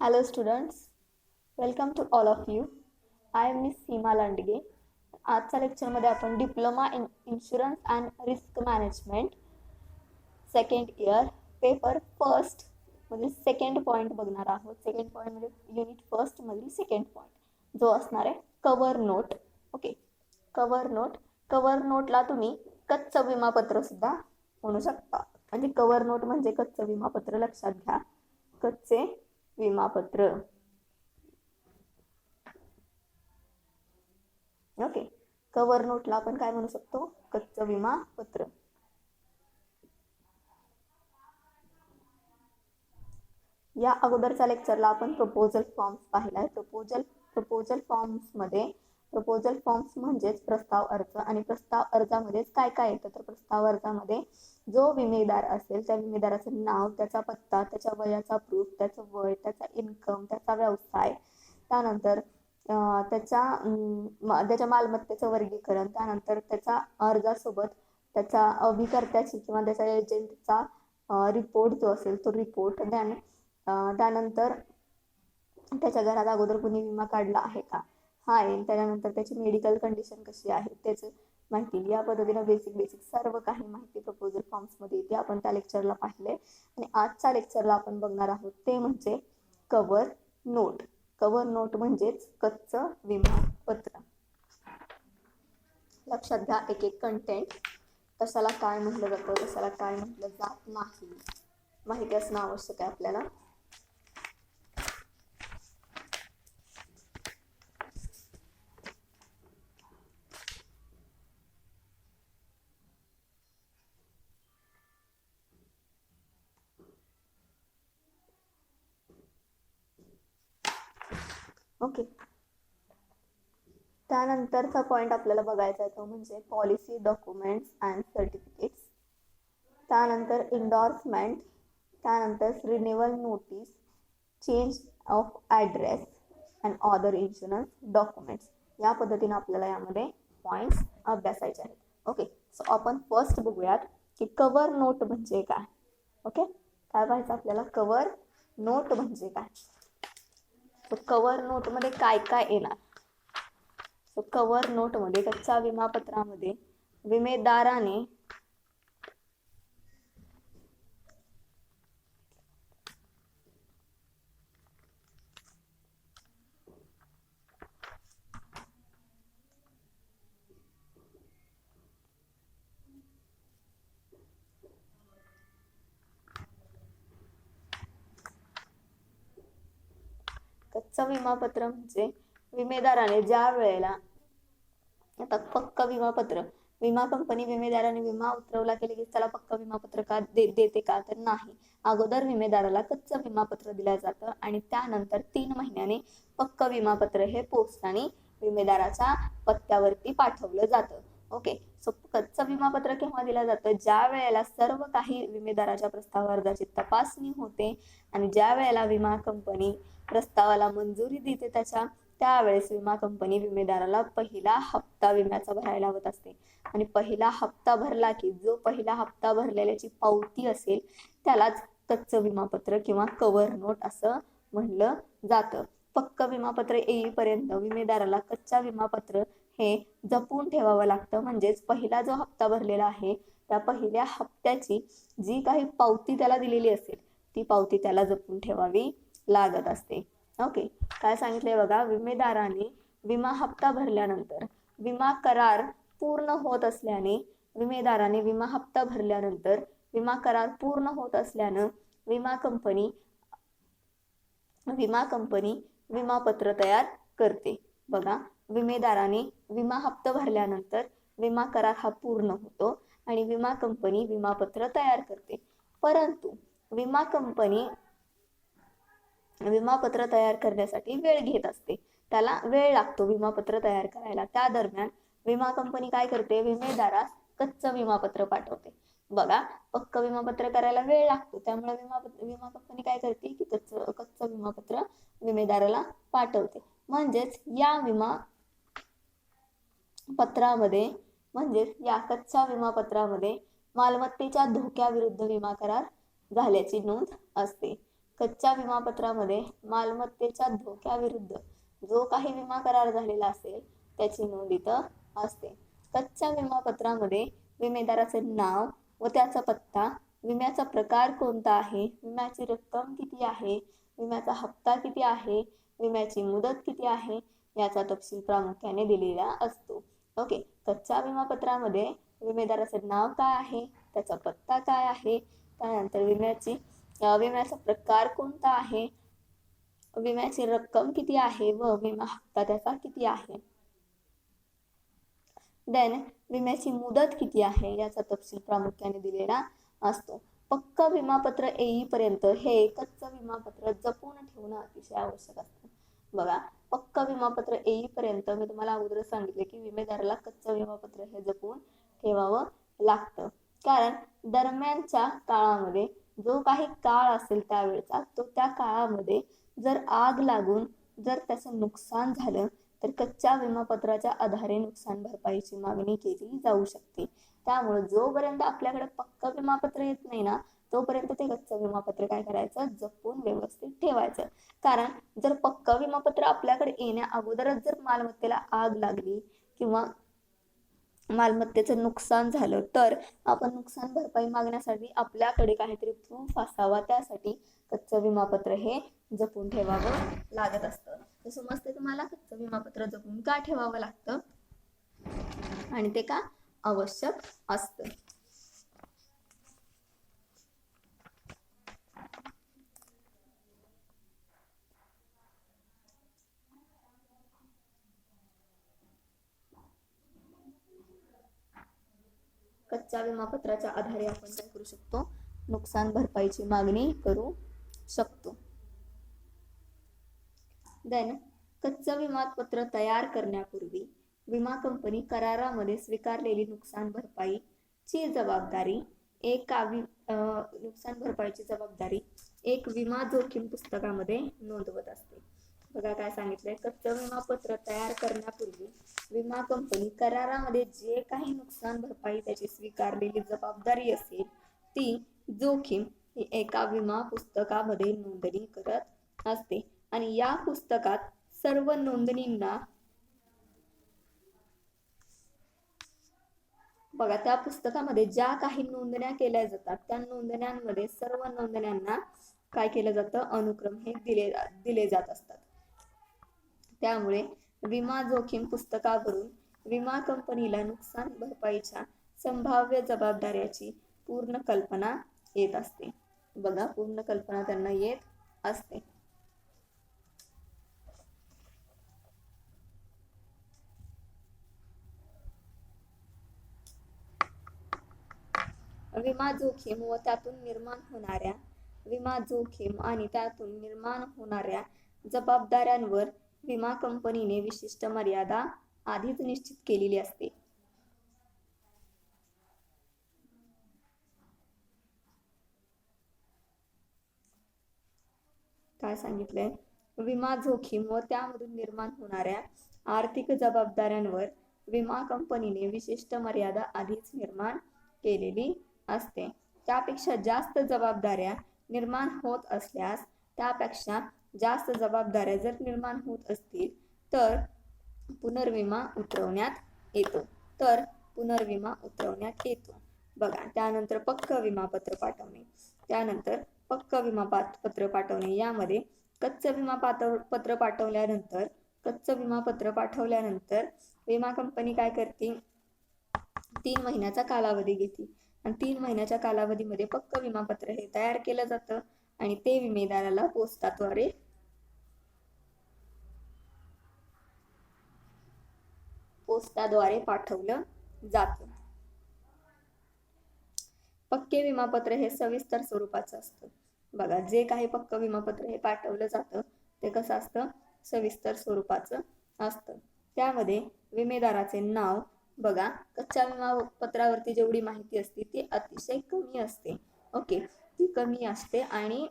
Hello students, welcome to all of you. I am Miss सीमा लांडगे. आजच्या लेक्चरमध्ये आपण diploma in insurance and risk management second year paper first मधील second point बघणार आहोत. Second point म्हणजे unit first मधील second point जो असणार आहे कव्हर नोट. ओके, कव्हर नोटला तुम्ही कच्चं विमापत्र सुद्धा म्हणू शकता. म्हणजे कव्हर नोट म्हणजे कच्चं विमापत्र, लक्षात घ्या, कच्चे विमापत्र. ओके, कव्हर नोटला आपण काय म्हणू शकतो? कच्चं विमापत्र. या अगोदरच्या लेक्चरला आपण प्रपोजल फॉर्म्स पाहिलाय. प्रपोजल फॉर्म्स म्हणजेच प्रस्ताव अर्ज. आणि प्रस्ताव अर्जामध्येच काय काय येतं? तर प्रस्ताव अर्जामध्ये जो विमेदार असेल त्या विमेदाराचं नाव, त्याचा पत्ता, त्याच्या वयाचा प्रूफ, त्याचं वय, त्याचा इन्कम, त्याचा व्यवसाय, त्यानंतर त्याच्या मालमत्तेचं वर्गीकरण, त्यानंतर त्याच्या अर्जासोबत त्याच्या अभिकर्त्याची किंवा त्याच्या एजंटचा रिपोर्ट जो असेल तो रिपोर्ट, त्यानंतर त्याच्या घरात अगोदर कुणी विमा काढला आहे का हा येईल. त्याच्यानंतर त्याची मेडिकल कंडिशन कशी आहे त्याची माहिती. या पद्धतीनं बेसिक सर्व काही माहिती प्रपोजल फॉर्म्स मध्ये येते. आपण त्या लेक्चरला पाहिले. आणि आजच्या लेक्चरला आपण बघणार आहोत ते म्हणजे कव्हर नोट. कव्हर नोट म्हणजेच कच्चं विमापत्र. लक्षात घ्या एक एक कंटेंट कशाला काय म्हटलं जातं, कशाला काय म्हटलं जात नाही, माहिती असणं आवश्यक आहे आपल्याला. ओके, त्यानंतरचा पॉइंट आपल्याला बघायचा आहे तो म्हणजे पॉलिसी डॉक्युमेंट्स अँड सर्टिफिकेट्स, त्यानंतर इंडोर्समेंट, त्यानंतर renewal notice, change of address and other insurance documents. या पद्धतीने आपल्याला यामध्ये पॉइंट्स अभ्यासायचे आहेत. ओके, सो आपण फर्स्ट बघूयात की कव्हर नोट म्हणजे काय. ओके, काय पाहायचं आपल्याला? कव्हर नोट म्हणजे काय. सो कव्हर नोट मध्ये काय काय येणार? सो कव्हर नोट मध्ये कच्च्या विमापत्रामध्ये विमेदाराने कच्चं विमापत्र म्हणजे विमेदाराने ज्या वेळेला आता पक्क विमापत्र, विमा कंपनी विमेदाराने विमा उतरवला की लगेच त्याला पक्क विमापत्र का देते का? तर नाही. अगोदर विमेदाराला कच्चं विमापत्र दिलं जातं आणि त्यानंतर 3 महिन्याने पक्क विमापत्र हे पोस्टाने विमेदाराच्या पत्त्यावरती पाठवलं जातं. ओके, सो कच्चं विमापत्र केव्हा दिलं जातं? ज्या वेळेला सर्व काही विमेदाराच्या प्रस्ताव अर्जाची तपासणी होते आणि ज्या वेळेला विमा कंपनी प्रस्तावाला मंजुरी देते त्यावेळेस विमा कंपनी विमेदाराला पहिला हप्ता विम्याचा भरायला लावत असते. आणि पहिला हप्ता भरला की जो पहिला हप्ता भरलेल्याची पावती असेल त्यालाच कच्चं विमापत्र किंवा कव्हर नोट असं म्हणलं जातं. पक्क विमापत्र येईपर्यंत विमेदाराला कच्चा विमापत्र हे जपून ठेवावं लागतं. म्हणजेच पहिला जो हप्ता भरलेला आहे त्या पहिल्या हप्त्याची जी काही पावती त्याला दिलेली असेल ती पावती त्याला जपून ठेवावी लागत असते. ओके, काय सांगितलंय बघा, विमेदाराने विमा हप्ता भरल्यानंतर विमा करार पूर्ण होत असल्याने विमा हप्ता भरल्यानंतर विमा करार पूर्ण होत असल्यानं विमा कंपनी विमापत्र तयार करते. बघा, विमेदाराने विमा हप्ता भरल्यानंतर विमा करार हा पूर्ण होतो आणि विमा कंपनी विमापत्र तयार करते. परंतु विमा कंपनी विमापत्र तयार करण्यासाठी वेळ घेत असते. त्याला वेळ लागतो विमापत्र तयार करायला. त्या दरम्यान विमा कंपनी काय करते? विमेदारास कच्चं विमापत्र पाठवते. बघा, पक्क विमापत्र करायला वेळ लागतो त्यामुळे विमा कंपनी काय करते की कच्चं विमापत्र विमेदाराला पाठवते. म्हणजेच या विमा पत्रामध्ये या कच्च्या विमापत्रामध्ये मालमत्तेच्या धोक्याविरुद्ध विमा करार झाल्याची नोंद असते. कच्च्या विमापत्रामध्ये मालमत्तेच्या धोक्याविरुद्ध जो काही विमा करार झालेला असेल त्याची नोंद इथं असते. कच्च्या विमापत्रामध्ये विमेदाराचे नाव व त्याचा पत्ता, विम्याचा प्रकार कोणता आहे, विम्याची रक्कम किती आहे, विम्याचा हप्ता किती आहे, विम्याची मुदत किती आहे याचा तपशील प्रामुख्याने दिलेला असतो. ओके, कच्च्या विमापत्रामध्ये विमेदाराचे नाव काय आहे, त्याचा पत्ता काय आहे, त्यानंतर विम्याचा प्रकार कोणता आहे, विम्याची रक्कम किती आहे व विमा हप्ता त्याचा किती आहे, देन विम्याची मुदत किती आहे याचा तपशील प्रामुख्याने दिलेला असतो. पक्क विमापत्र येईपर्यंत हे कच्चं विमापत्र जपून ठेवणं अतिशय आवश्यक असतं. बघा, पक्क विमापत्र येईपर्यंत मी तुम्हाला अगोदर सांगितले की विमेदाराला कच्चं विमापत्र हे जपून ठेवावं लागतं. कारण दरम्यानच्या काळामध्ये जो काही काळ असेल त्यावेळेचा तो त्या काळामध्ये जर आग लागून जर त्याचं नुकसान झालं तर कच्च्या विमापत्राच्या आधारे नुकसान भरपाईची मागणी केली जाऊ शकते. त्यामुळे जोपर्यंत आपल्याकडे पक्क विमापत्र येत नाही ना तोपर्यंत ते कच्चं विमापत्र काय करायचं, जपून व्यवस्थित ठेवायचं. कारण जर पक्क विमापत्र आपल्याकडे येण्या अगोदरच जर मालमत्तेला आग लागली किंवा मालमत्तेचं नुकसान झालं तर आपण नुकसान भरपाई मागण्यासाठी आपल्याकडे काहीतरी प्रूफ असावा, त्यासाठी कच्चं विमापत्र हे जपून ठेवावं लागत असतं. तर समजते तुम्हाला कच्चं विमापत्र जपून का ठेवावं लागतं आणि ते का आवश्यक असतं. कच्च्या विमापत्राच्या आधारे आपण काय करू शकतो, नुकसान भरपाईची मागणी करू शकतो. देन कच्चं विमापत्र तयार करण्यापूर्वी विमा कंपनी करारामध्ये स्वीकारलेली नुकसान भरपाईची जबाबदारी नुकसान भरपाईची जबाबदारी एक विमा जोखीम पुस्तकामध्ये नोंदवत असते. बघा काय सांगितलंय, कच्चं विमापत्र तयार करण्यापूर्वी विमा कंपनी करारामध्ये जे काही नुकसान भरपाई त्याची स्वीकारलेली जबाबदारी असेल ती जोखीम ही एका विमा पुस्तकामध्ये नोंदणी करत असते. आणि या पुस्तकात सर्व नोंदणींना बघा त्या पुस्तकामध्ये ज्या काही नोंदण्या केल्या जातात त्या नोंदण्यांमध्ये सर्व नोंदण्यांना काय केलं जातं, अनुक्रम हे दिले जात असतात. त्यामुळे विमा जोखीम पुस्तकावरून विमा कंपनीला नुकसान भरपाईच्या संभाव्य जबाबदाऱ्याची पूर्ण कल्पना येत असते. बघा, पूर्ण कल्पना त्यांना येत असते. विमा जोखीम व त्यातून निर्माण होणाऱ्या विमा जोखीम आणि त्यातून निर्माण होणाऱ्या जबाबदाऱ्यांवर विमा कंपनीने विशिष्ट मर्यादा आधीच निश्चित केलेली असते. काय सांगितलंय, विमा जोखीम व त्यामधून निर्माण होणाऱ्या आर्थिक जबाबदाऱ्यांवर विमा कंपनीने विशिष्ट मर्यादा आधीच निर्माण केलेली असते. त्यापेक्षा जास्त जबाबदाऱ्या निर्माण होत असल्यास त्यापेक्षा जास्त जबाबदाऱ्या जर निर्माण होत असतील तर पुनर्विमा उतरवण्यात येतो. बघा, त्यानंतर पक्क विमापत्र पाठवणे. यामध्ये कच्चं विमापत्र पाठवल्यानंतर विमा कंपनी काय करते, 3 महिन्याचा कालावधी घेते आणि 3 महिन्याच्या कालावधीमध्ये पक्क विमापत्र हे तयार केलं जातं आणि ते विमेदाराला पोस्टाद्वारे पाठवलं जातं. पक्के विमापत्र हे सविस्तर स्वरूपाचं असतं. बघा, जे काही पक्क विमापत्र हे पाठवलं जातं ते कसं असतं, सविस्तर स्वरूपाचं असतं. त्यामध्ये विमेदाराचे नाव, बघा कच्च्या विमापत्रावरती जेवढी माहिती असते ती अतिशय कमी असते. ओके, ती कमी असते आणि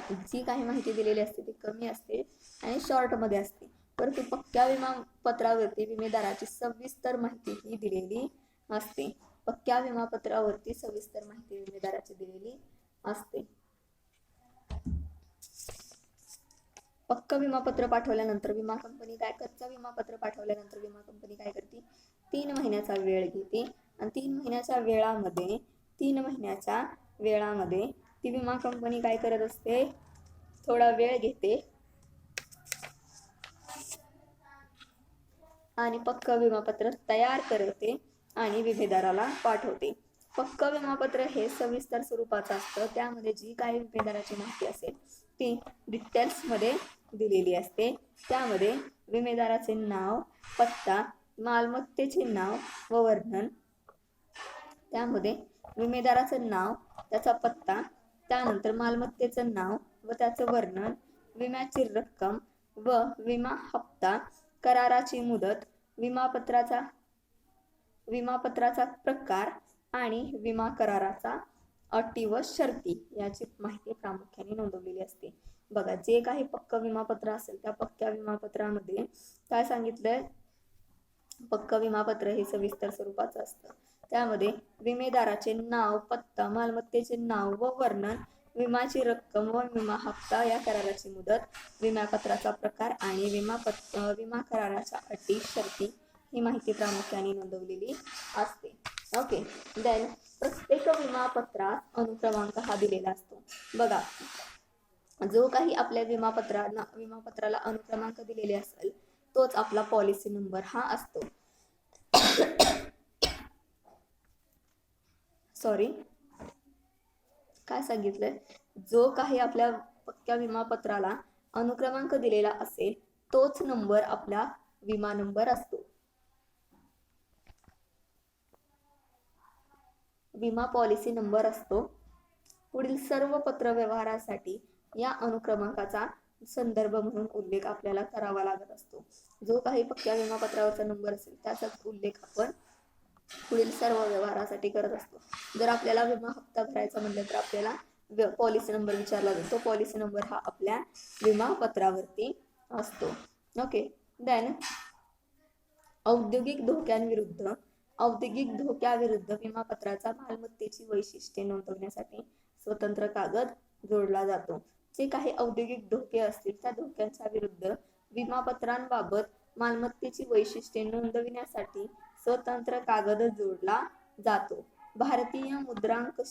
जी काही माहिती दिलेली असते ती कमी असते आणि शॉर्ट मध्ये असते. परंतु पक्क्या विमापत्रावरती विमेदाराची सविस्तर माहिती ही दिलेली असते. पक्क्या विमापत्रावरती सविस्तर माहिती विमेदाराची दिलेली असते. पक्क विमापत्र पाठवल्यानंतर विमा कंपनी काय, कच्चा विमापत्र पाठवल्यानंतर विमा कंपनी काय करते, 3 महिन्याचा वेळ घेते आणि 3 महिन्याच्या वेळामध्ये ती विमा कंपनी काय करत असते, थोडा वेळ घेते आणि पक्क विमापत्र तयार करते आणि विमेदाराला पाठवते. पक्क विमापत्र हे सविस्तर स्वरूपाचं असतं. त्यामध्ये जी काही विमेदाराची माहिती असेल ती डिटेल्स मध्ये दिलेली असते. त्यामध्ये विमेदाराचे नाव, पत्ता, मालमत्तेचे नाव व वर्णन, त्यामध्ये विमेदाराचं नाव, त्याचा पत्ता, त्यानंतर मालमत्तेचं नाव व त्याचं वर्णन, विम्याची रक्कम व विमा हप्ता, कराराची मुदत, विमापत्राचा प्रकार आणि विमा कराराचा अटी व शर्ती याची माहिती प्रामुख्याने नोंदवलेली असते. बघा, जे काही पक्क विमापत्र असेल त्या पक्क्या विमापत्रामध्ये काय सांगितलंय, पक्क विमापत्र हे सविस्तर स्वरूपाचं असतं. त्यामध्ये विमेदाराचे नाव, पत्ता, मालमत्तेचे नाव व वर्णन, विमाची रक्कम व विमा हप्ता, या कराराची मुदत, विमापत्राचा प्रकार आणि विमा कराराच्या अटी शर्ती ही माहिती प्रामुख्याने नोंदवलेली असते. ओके, देन प्रत्येक विमापत्रात अनुक्रमांक हा दिलेला असतो. बघा, जो काही आपल्या विमापत्राला अनुक्रमांक दिलेले असेल तोच आपला पॉलिसी नंबर हा असतो. सॉरी, काय सांगितलंय, जो काही आपल्या पक्क्या विमापत्राला अनुक्रमांक दिलेला असेल तोच नंबर आपला विमा नंबर असतो. विमा पॉलिसी नंबर असतो. पुढील सर्व पत्र व्यवहारासाठी या अनुक्रमांकाचा संदर्भ म्हणून उल्लेख आपल्याला करावा लागत असतो. जो काही पक्क्या विमापत्रावरचा नंबर असेल त्याचा उल्लेख आपण पुढील सर्व व्यवहारासाठी करत असतो. जर आपल्याला विमा हप्ता भरायचा म्हटलं तर आपल्याला पॉलिसी नंबर विचारला जातो. पॉलिसी नंबर हा आपल्या विमापत्रावरती असतो. ओके, देन औद्योगिक धोक्याविरुद्ध विमापत्राचा मालमत्तेची वैशिष्ट्ये नोंदवण्यासाठी स्वतंत्र कागद जोडला जातो. जे काही औद्योगिक धोके असतील त्या धोक्यांच्या विरुद्ध विमापत्रांबाबत मालमत्तेची वैशिष्ट्ये नोंदविण्यासाठी स्वतंत्र कागद जोडला जातो. भारतीय मुद्रांक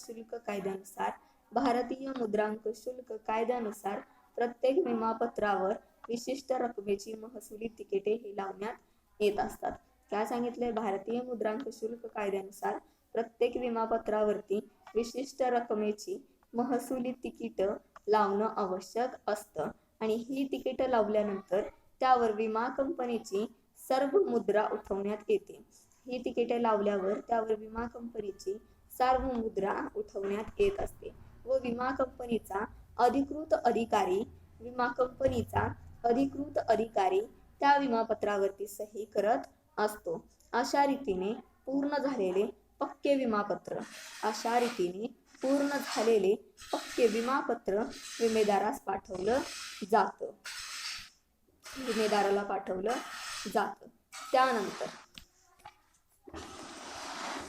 कायद्यानुसार प्रत्येक विमापत्रावर विशिष्ट रकमेची महसुली तिकिटे हे लावण्यात येत असतात. काय सांगितले, भारतीय मुद्रांक शुल्क कायद्यानुसार प्रत्येक विमापत्रावरती विशिष्ट रकमेची महसुली तिकीट लावणं आवश्यक असतं आणि ही तिकीट लावल्यानंतर त्यावर विमा कंपनीची सर्व मुद्रा उठवण्यात येते. ही तिकिटे लावल्यावर त्यावर विमा कंपनीची सर्व मुद्रा उठवण्यात येत असते व विमा कंपनीचा अधिकृत अधिकारी त्या विमापत्रावरती सही करत असतो. अशा रीतीने पूर्ण झालेले पक्के विमापत्र विमेदाराला पाठवलं जातं. त्यानंतर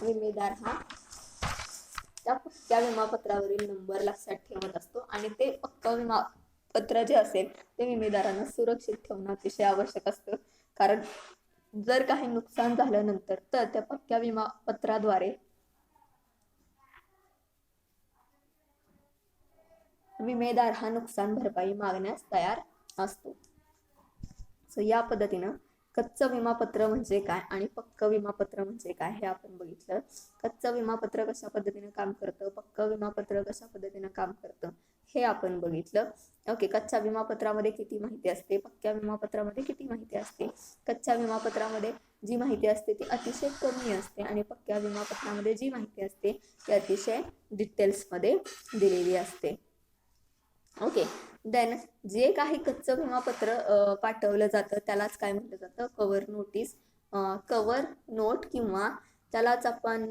विमेदार हा त्या पक्क्या विमापत्रावरील नंबर लक्षात ठेवत असतो आणि ते पक्क विमापत्र जे असेल ते विमेदारांना सुरक्षित ठेवणं अतिशय आवश्यक असतं. कारण जर काही नुकसान झाल्यानंतर तर त्या पक्क्या विमापत्राद्वारे विमेदार हा नुकसान भरपाई मागण्यास तयार असतो. सो या पद्धतीनं कच्चं विमापत्र म्हणजे काय आणि पक्क विमापत्र म्हणजे काय हे आपण बघितलं. कच्चं विमापत्र कशा पद्धतीने काम करतं, पक्क विमापत्र कशा पद्धतीने काम करतं हे आपण बघितलं. ओके, कच्च्या विमापत्रामध्ये किती माहिती असते, पक्क्या विमापत्रामध्ये किती माहिती असते. कच्च्या विमापत्रामध्ये जी माहिती असते ती अतिशय कमी असते आणि पक्क्या विमापत्रामध्ये जी माहिती असते ती अतिशय डिटेल्समध्ये दिलेली असते. ओके, देन जे काही कच्चं विमापत्र पाठवलं जातं त्यालाच काय म्हटलं जातं, कव्हर नोट किंवा त्यालाच आपण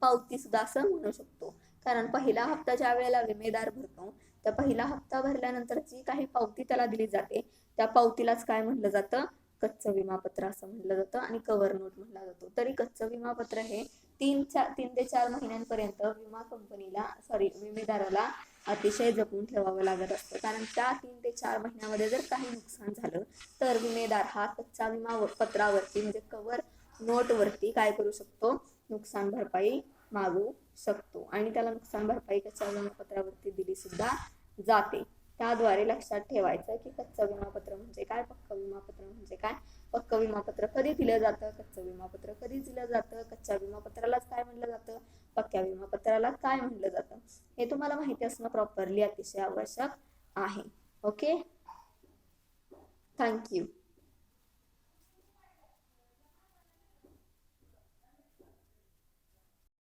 पावती सुद्धा असं म्हणू शकतो. कारण पहिला हप्ता ज्या वेळेला विमेदार भरतो त्या पहिला हप्ता भरल्यानंतर जी काही पावती त्याला दिली जाते त्या पावतीलाच काय म्हटलं जातं, कच्चं विमापत्र असं म्हटलं जातं आणि कव्हर नोट म्हटलं जातो. तरी कच्चं विमापत्र हे तीन ते 4 महिन्यांपर्यंत विमा कंपनीला विमेदाराला अतिशय जपून ठेवावं लागत असतं, कारण त्या 3 ते 4 महिन्यामध्ये जर काही नुकसान झालं तर विमेदार हा कच्च्या विमा पत्रावरती म्हणजे कव्हर नोटवरती काय करू शकतो, नुकसान भरपाई मागू शकतो आणि त्याला नुकसान भरपाई कच्च्या विमापत्रावरती दिली सुद्धा जाते. त्याद्वारे लक्षात ठेवायचं की कच्चं विमापत्र म्हणजे काय, पक्क विमापत्र म्हणजे काय. पक्क विमापत्र कधी दिलं जातं, कच्चं विमापत्र कधी दिलं जातं, कच्च्या विमापत्रालाच काय म्हणलं जातं, पक्क्या विमापत्राला काय म्हणलं जातं, हे तुम्हाला माहिती असणं प्रॉपरली अतिशय आवश्यक आहे. Okay, thank you.